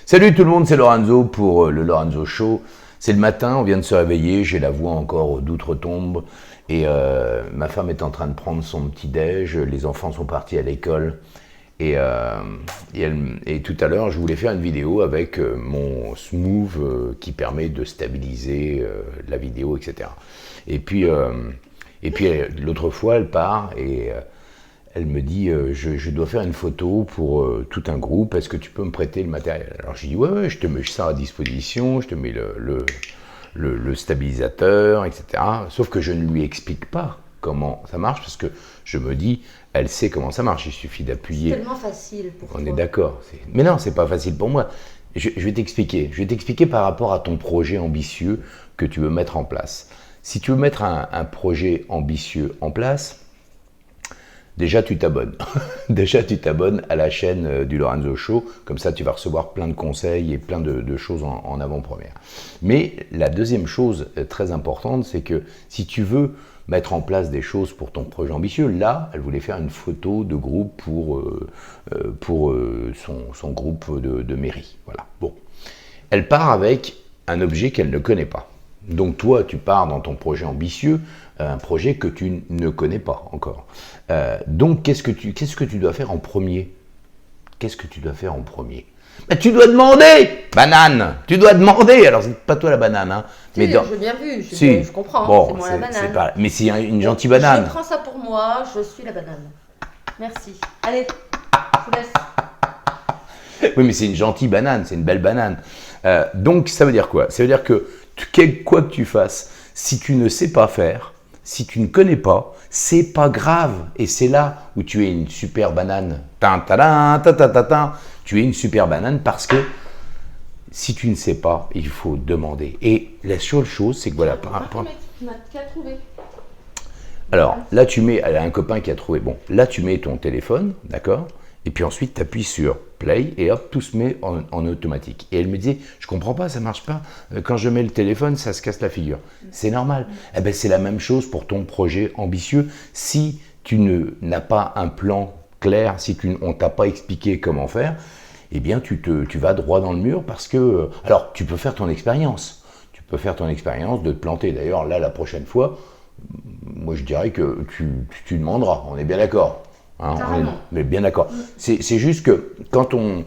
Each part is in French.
Salut tout le monde, c'est Lorenzo pour le Lorenzo Show. C'est le matin, on vient de se réveiller, j'ai la voix encore d'outre-tombe et ma femme est en train de prendre son petit-déj, les enfants sont partis à l'école et tout à l'heure je voulais faire une vidéo avec mon smooth qui permet de stabiliser la vidéo, etc. Et puis l'autre fois elle part et elle me dit je dois faire une photo pour tout un groupe, est-ce que tu peux me prêter le matériel? Alors j'ai dit ouais, je te mets ça à disposition, je te mets le stabilisateur, etc. Sauf que je ne lui explique pas comment ça marche, parce que je me dis, elle sait comment ça marche, il suffit d'appuyer. C'est tellement facile pour toi. On est d'accord. Mais non, c'est pas facile pour moi. Je vais t'expliquer. Je vais t'expliquer par rapport à ton projet ambitieux que tu veux mettre en place. Si tu veux mettre un projet ambitieux en place, déjà, tu t'abonnes. Déjà, tu t'abonnes à la chaîne du Lorenzo Show. Comme ça, tu vas recevoir plein de conseils et plein de choses en avant-première. Mais la deuxième chose très importante, c'est que si tu veux mettre en place des choses pour ton projet ambitieux, là, elle voulait faire une photo de groupe pour son groupe de mairie. Voilà. Bon. Elle part avec un objet qu'elle ne connaît pas. Donc toi, tu pars dans ton projet ambitieux, un projet que tu ne connais pas encore. Donc qu'est-ce que tu dois faire en premier? Qu'est-ce que tu dois faire en premier? Ben, tu dois demander, banane. Tu dois demander. Alors c'est pas toi la banane, hein. Si, Mais j'ai bien vu, je comprends. Bon, c'est moi la banane. mais c'est une gentille banane. Je prends ça pour moi, je suis la banane. Merci. Allez, je vous laisse. Oui, mais c'est une gentille banane, c'est une belle banane. Donc ça veut dire quoi? Ça veut dire que quoi que tu fasses, si tu ne sais pas faire, si tu ne connais pas, c'est pas grave. Et c'est là où tu es une super banane. Tu es une super banane parce que si tu ne sais pas, il faut demander. Et la seule chose, c'est que voilà. Qui a trouvé? Alors là, elle a un copain qui a trouvé. Bon, là, tu mets ton téléphone, d'accord? Et puis ensuite, tu appuies sur play et hop, tout se met en automatique. Et elle me disait, je comprends pas, ça marche pas. Quand je mets le téléphone, ça se casse la figure. C'est normal. Eh ben, c'est la même chose pour ton projet ambitieux. Si tu n'as pas un plan clair, si on t'a pas expliqué comment faire, eh bien, tu vas droit dans le mur parce que... Alors, tu peux faire ton expérience. Tu peux faire ton expérience de te planter. D'ailleurs, là, la prochaine fois, moi, je dirais que tu demanderas. On est bien d'accord. Hein, mais bien d'accord. C'est juste que quand on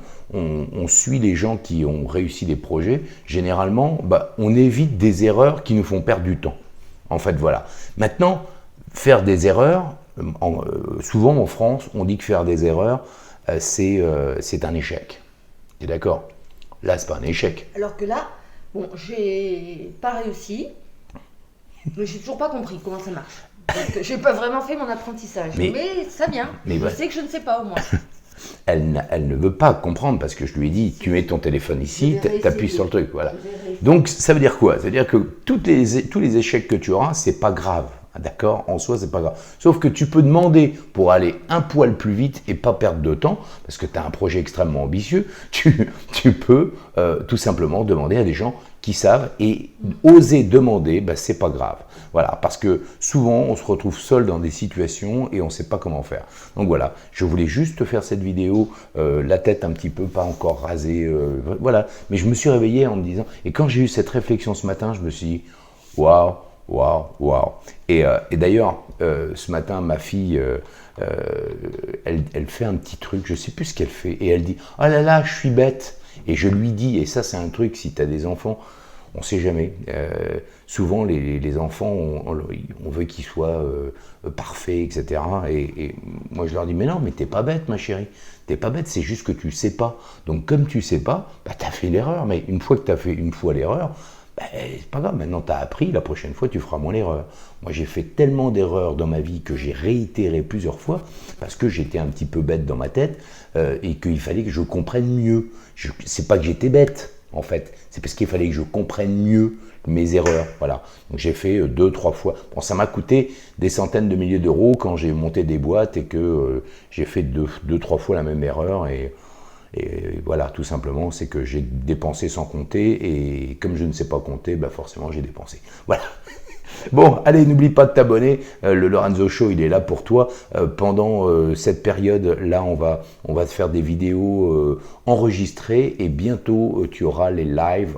suit les gens qui ont réussi des projets, généralement, on évite des erreurs qui nous font perdre du temps. En fait, voilà. Maintenant, faire des erreurs, souvent en France, on dit que faire des erreurs, c'est un échec. Tu es d'accord? Là, c'est pas un échec. Alors que là, bon, j'ai pas réussi, mais j'ai toujours pas compris comment ça marche. Donc, j'ai pas vraiment fait mon apprentissage, mais ça vient. Je sais que je ne sais pas au moins. Elle ne veut pas comprendre parce que je lui ai dit, tu mets ton téléphone ici, tu appuies sur le truc, voilà. Donc ça veut dire quoi? Ça veut dire que tous les échecs que tu auras, c'est pas grave, d'accord? En soi, c'est pas grave. Sauf que tu peux demander pour aller un poil plus vite et pas perdre de temps, parce que tu as un projet extrêmement ambitieux, tu peux tout simplement demander à des gens qui savent et oser demander, c'est pas grave. Voilà, parce que souvent on se retrouve seul dans des situations et on ne sait pas comment faire. Donc voilà, je voulais juste faire cette vidéo, la tête un petit peu pas encore rasée, voilà. Mais je me suis réveillé en me disant, et quand j'ai eu cette réflexion ce matin, je me suis dit, waouh, waouh, waouh. Et d'ailleurs, ce matin, ma fille, elle fait un petit truc, je ne sais plus ce qu'elle fait, et elle dit, oh là là, je suis bête. Et je lui dis, et ça c'est un truc, si tu as des enfants, on ne sait jamais. Souvent les enfants, on veut qu'ils soient parfaits, etc. Et moi je leur dis, mais non, mais t'es pas bête ma chérie. T'es pas bête, c'est juste que tu sais pas. Donc comme tu sais pas, tu as fait l'erreur. Mais une fois que tu as fait une fois l'erreur, c'est pas grave, maintenant tu as appris, la prochaine fois tu feras moins l'erreur. Moi j'ai fait tellement d'erreurs dans ma vie que j'ai réitéré plusieurs fois parce que j'étais un petit peu bête dans ma tête et qu'il fallait que je comprenne mieux. C'est pas que j'étais bête en fait, c'est parce qu'il fallait que je comprenne mieux mes erreurs, voilà. Donc j'ai fait 2-3 fois, bon ça m'a coûté des centaines de milliers d'euros quand j'ai monté des boîtes et que j'ai fait 2-3 fois la même erreur et voilà, tout simplement, c'est que j'ai dépensé sans compter et comme je ne sais pas compter, forcément j'ai dépensé. Voilà. Bon, allez, n'oublie pas de t'abonner. Le Lorenzo Show, il est là pour toi. Pendant cette période-là, on va te faire des vidéos enregistrées et bientôt, tu auras les lives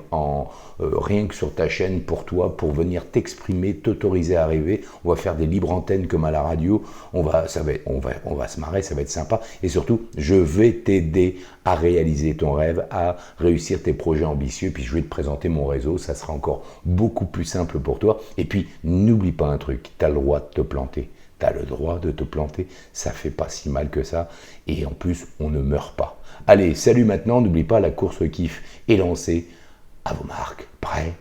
rien que sur ta chaîne pour toi, pour venir t'exprimer, t'autoriser à rêver. On va faire des libres antennes comme à la radio. On va se marrer, ça va être sympa. Et surtout, je vais t'aider à réaliser ton rêve, à réussir tes projets ambitieux. Puis je vais te présenter mon réseau. Ça sera encore beaucoup plus simple pour toi. Et puis, n'oublie pas un truc, tu as le droit de te planter. Tu as le droit de te planter, ça fait pas si mal que ça. Et en plus, on ne meurt pas. Allez, salut maintenant, n'oublie pas, la course au kiff est lancée. À vos marques, prêts,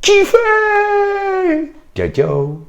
kiffez! Ciao, ciao!